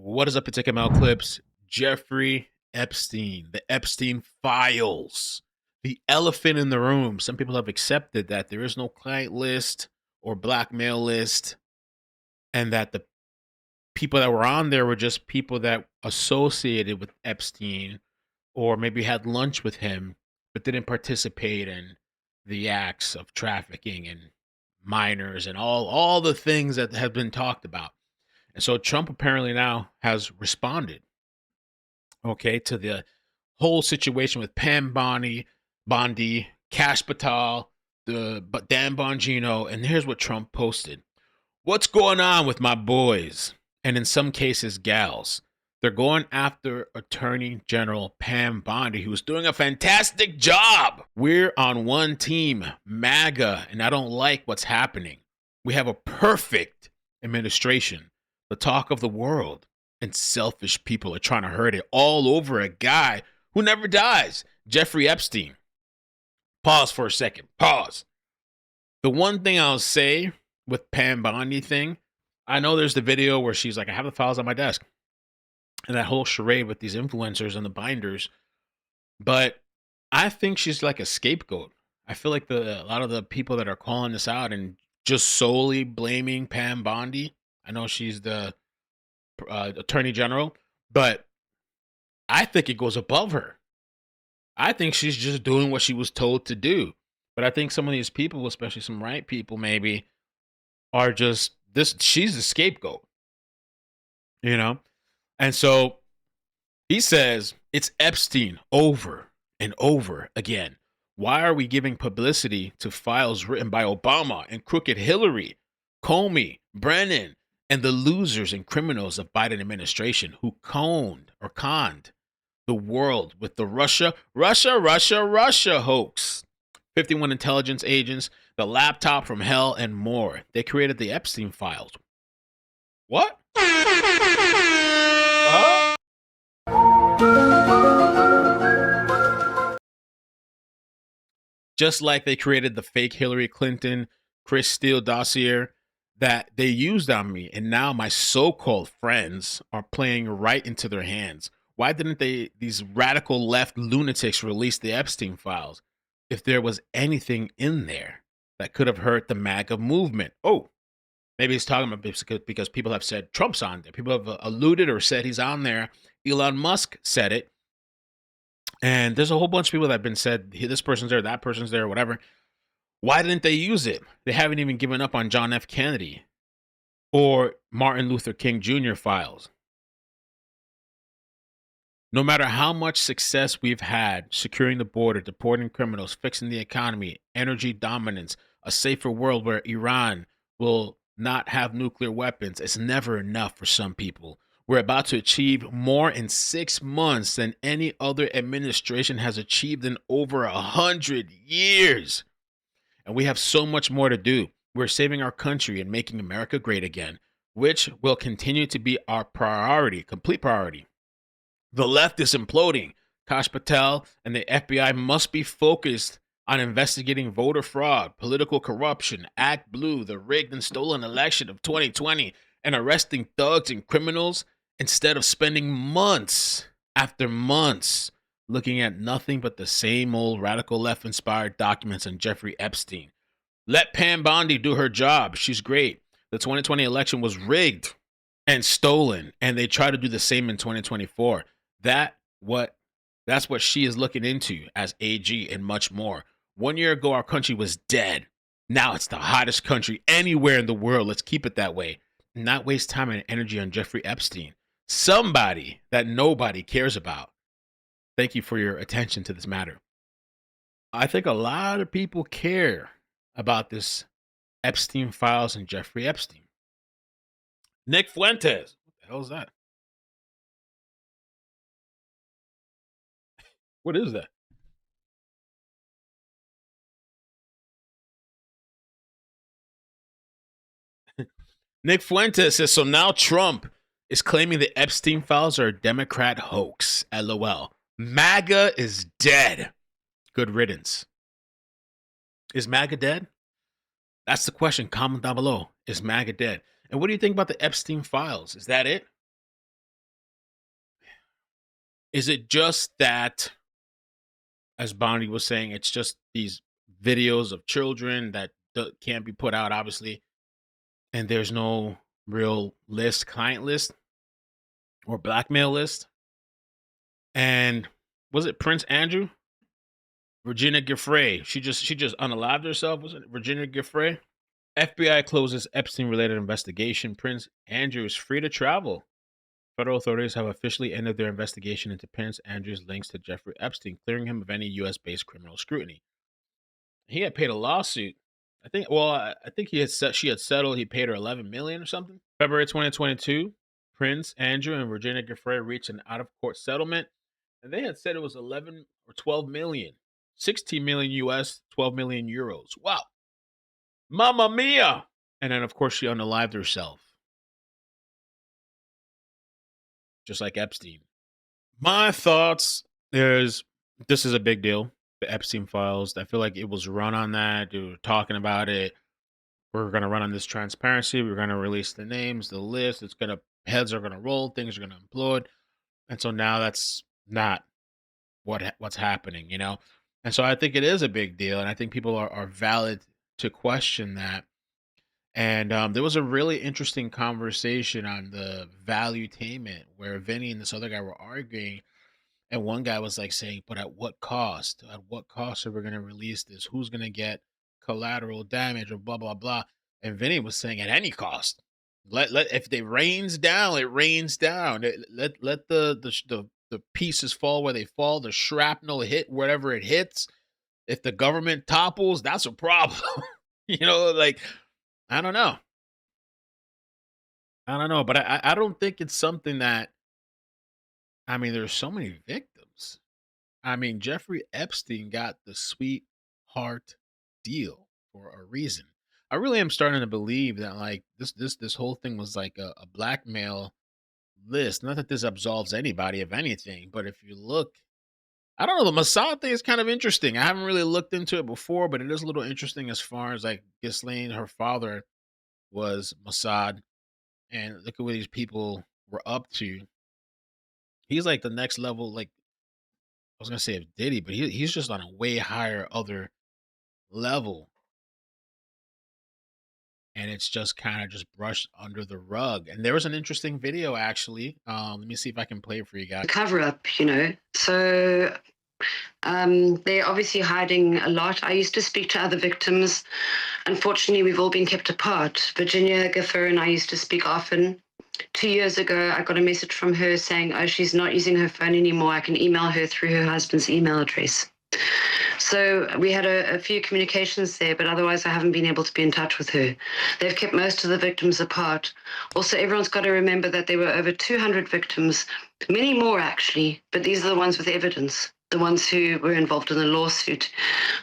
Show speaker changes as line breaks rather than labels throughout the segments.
What is up, Particular Mel Clips? Jeffrey Epstein, the Epstein Files, the elephant in the room. Some people have accepted that there is no client list or blackmail list, and that the people that were on there were just people that associated with Epstein or maybe had lunch with him, but didn't participate in the acts of trafficking and minors and all the things that have been talked about. And so Trump apparently now has responded, okay, to the whole situation with Pam Bondi, Cash Patel, but Dan Bongino. And here's what Trump posted. What's going on with my boys? And in some cases, gals. They're going after Attorney General Pam Bondi, who's doing a fantastic job. We're on one team, MAGA, and I don't like what's happening. We have a perfect administration, the talk of the world, and selfish people are trying to hurt it all over a guy who never dies, Jeffrey Epstein. Pause for a second. Pause. The one thing I'll say with Pam Bondi thing, I know there's the video where she's like, I have the files on my desk. And that whole charade with these influencers and the binders. But I think she's like a scapegoat. I feel like a lot of the people that are calling this out and just solely blaming Pam Bondi, I know she's the Attorney General, but I think it goes above her. I think she's just doing what she was told to do. But I think some of these people, especially some right people maybe, are just this. She's the scapegoat, you know? And so he says it's Epstein over and over again. Why are we giving publicity to files written by Obama and crooked Hillary, Comey, Brennan, and the losers and criminals of Biden administration who conned the world with the Russia hoax? 51 intelligence agents, the laptop from hell, and more. They created the Epstein Files. What? Huh? Just like they created the fake Hillary Clinton, Steele dossier that they used on me, and now my so-called friends are playing right into their hands. Why didn't these radical left lunatics, release the Epstein Files if there was anything in there that could have hurt the MAGA movement? Oh, maybe he's talking about because people have said Trump's on there. People have alluded or said he's on there. Elon Musk said it. And there's a whole bunch of people that have been said, this person's there, that person's there, whatever. Why didn't they use it? They haven't even given up on John F. Kennedy or Martin Luther King Jr. files. No matter how much success we've had securing the border, deporting criminals, fixing the economy, energy dominance, a safer world where Iran will not have nuclear weapons, it's never enough for some people. We're about to achieve more in 6 months than any other administration has achieved in over 100 years. And we have so much more to do. We're saving our country and making America great again, which will continue to be our priority, complete priority. The left is imploding. Kash Patel and the FBI must be focused on investigating voter fraud, political corruption, Act Blue, the rigged and stolen election of 2020, and arresting thugs and criminals instead of spending months after months looking at nothing but the same old radical left-inspired documents on Jeffrey Epstein. Let Pam Bondi do her job. She's great. The 2020 election was rigged and stolen, and they try to do the same in 2024. That's what she is looking into as AG and much more. 1 year ago, our country was dead. Now it's the hottest country anywhere in the world. Let's keep it that way. Not waste time and energy on Jeffrey Epstein, somebody that nobody cares about. Thank you for your attention to this matter. I think a lot of people care about this Epstein Files and Jeffrey Epstein. Nick Fuentes. What the hell is that? What is that? Nick Fuentes says, so now Trump is claiming the Epstein Files are a Democrat hoax. LOL. MAGA is dead. Good riddance. Is MAGA dead? That's the question. Comment down below. Is MAGA dead? And what do you think about the Epstein Files? Is that it? Is it just that, as Bondi was saying, it's just these videos of children that can't be put out, obviously, and there's no real list, client list, or blackmail list? And was it Prince Andrew? Virginia Giuffre. She just unalived herself. Was it Virginia Giuffre? FBI closes Epstein-related investigation. Prince Andrew is free to travel. Federal authorities have officially ended their investigation into Prince Andrew's links to Jeffrey Epstein, clearing him of any U.S.-based criminal scrutiny. He had paid a lawsuit. I think. Well, I think she had settled. He paid her $11 million or something. February 2022, Prince Andrew and Virginia Giuffre reached an out-of-court settlement, and they had said it was 11 or 12 million, 16 million US, 12 million euros. Wow, Mamma mia! And then, of course, she unalived herself, just like Epstein. My thoughts is this is a big deal. The Epstein Files. I feel like it was run on that. They were talking about it. We're going to run on this transparency. We're going to release the names, the list. Heads are going to roll. Things are going to implode. And so now that's not what's happening, you know? And so I think it is a big deal. And I think people are valid to question that. And there was a really interesting conversation on the valuetainment where Vinny and this other guy were arguing. And one guy was like saying, but at what cost? At what cost are we going to release this? Who's going to get collateral damage or blah, blah, blah? And Vinny was saying at any cost. Let if it rains down, it rains down. Let the pieces fall where they fall, the shrapnel hit wherever it hits. If the government topples, that's a problem. You know, like, I don't know. But I don't think it's something that, I mean, there's so many victims. I mean, Jeffrey Epstein got the sweetheart deal for a reason. I really am starting to believe that like this whole thing was like a blackmail list. Not that this absolves anybody of anything, but if you look, I don't know, the Mossad thing is kind of interesting. I haven't really looked into it before, but it is a little interesting as far as like Ghislaine, her father was Mossad, and look at what these people were up to. He's like the next level, like I was gonna say of Diddy, but he's just on a way higher other level. And it's just kind of just brushed under the rug. And there was an interesting video actually. Let me see if I can play it for you guys.
Cover up, you know. So they're obviously hiding a lot. I used to speak to other victims. Unfortunately, we've all been kept apart. Virginia Giuffre and I used to speak often. 2 years ago, I got a message from her saying, oh, she's not using her phone anymore. I can email her through her husband's email address. So we had a few communications there, but otherwise I haven't been able to be in touch with her. They've kept most of the victims apart. Also, everyone's got to remember that there were over 200 victims, many more actually, but these are the ones with evidence, the ones who were involved in the lawsuit.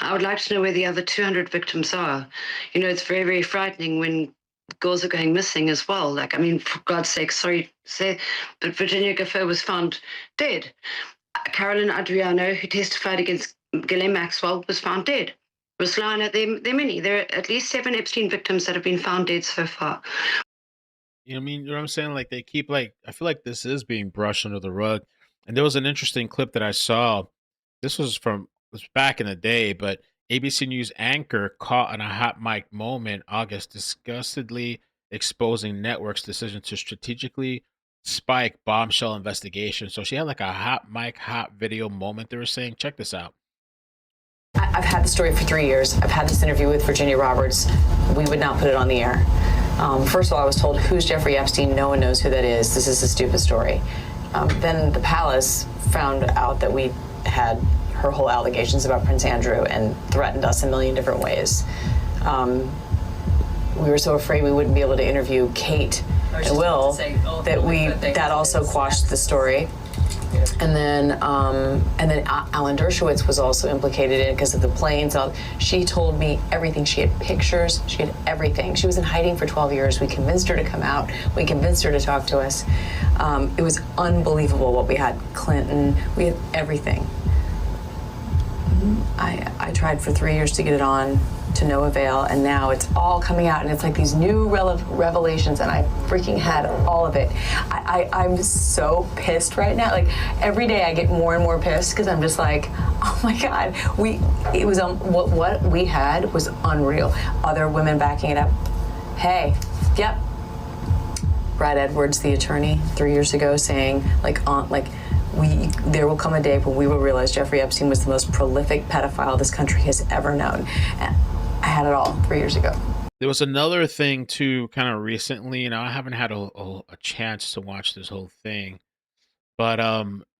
I would like to know where the other 200 victims are. You know, it's very, very frightening when girls are going missing as well. Like, I mean, for God's sake, sorry to say, but Virginia Giuffre was found dead. Carolyn Adriano, who testified against Ghislaine Maxwell, was found dead. Ruslana, there are many. There are at least 7 Epstein victims that have been found dead so far.
You know what I mean? You know what I'm saying? Like they keep like, I feel like this is being brushed under the rug. And there was an interesting clip that I saw. This was back in the day, but ABC News anchor caught on a hot mic moment, August, disgustedly exposing network's decision to strategically spike bombshell investigation. So she had like a hot mic, hot video moment. They were saying, check this out.
I've had the story for 3 years. I've had this interview with Virginia Roberts. We would not put it on the air. First of all, I was told, who's Jeffrey Epstein? No one knows who that is. This is a stupid story. Then the palace found out that we had her whole allegations about Prince Andrew and threatened us a million different ways. We were so afraid we wouldn't be able to interview Kate and Will that also quashed the story. And then Alan Dershowitz was also implicated in it because of the planes. She told me everything. She had pictures. She had everything. She was in hiding for 12 years. We convinced her to come out. We convinced her to talk to us. It was unbelievable what we had. Clinton. We had everything. I tried for 3 years to get it on. to no avail, and now it's all coming out, and it's like these new revelations, and I freaking had all of it. I'm so pissed right now. Like, every day I get more and more pissed because I'm just like, oh my God, it was what we had was unreal. Other women backing it up. Hey, yep. Brad Edwards, the attorney, 3 years ago, saying there will come a day when we will realize Jeffrey Epstein was the most prolific pedophile this country has ever known. And I had it all 3 years ago.
There was another thing too, kind of recently. I haven't had a chance to watch this whole thing, but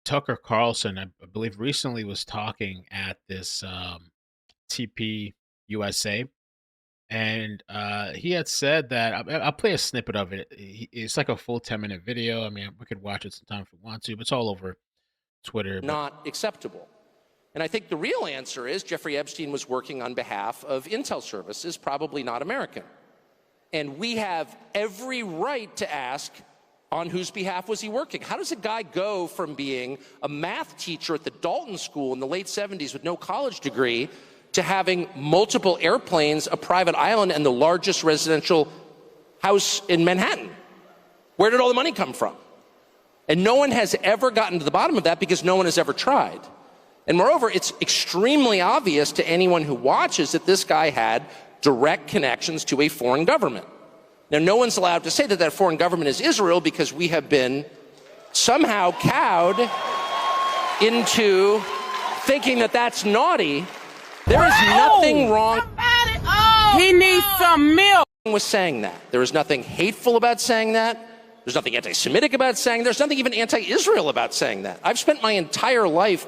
Tucker Carlson, I believe, recently was talking at this TP USA, and he had said that I'll play a snippet of it. It's like a full 10-minute video. I mean, we could watch it sometime if we want to, but it's all over Twitter.
Not acceptable. And I think the real answer is Jeffrey Epstein was working on behalf of intel services, probably not American. And we have every right to ask, on whose behalf was he working? How does a guy go from being a math teacher at the Dalton School in the late 70s with no college degree to having multiple airplanes, a private island, and the largest residential house in Manhattan? Where did all the money come from? And no one has ever gotten to the bottom of that because no one has ever tried. And moreover, it's extremely obvious to anyone who watches that this guy had direct connections to a foreign government. Now, no one's allowed to say that that foreign government is Israel because we have been somehow cowed into thinking that that's naughty. There is nothing wrong.
He needs some milk.
With saying that. There is nothing hateful about saying that. There's nothing anti-Semitic about saying. There's nothing even anti-Israel about saying that. I've spent my entire life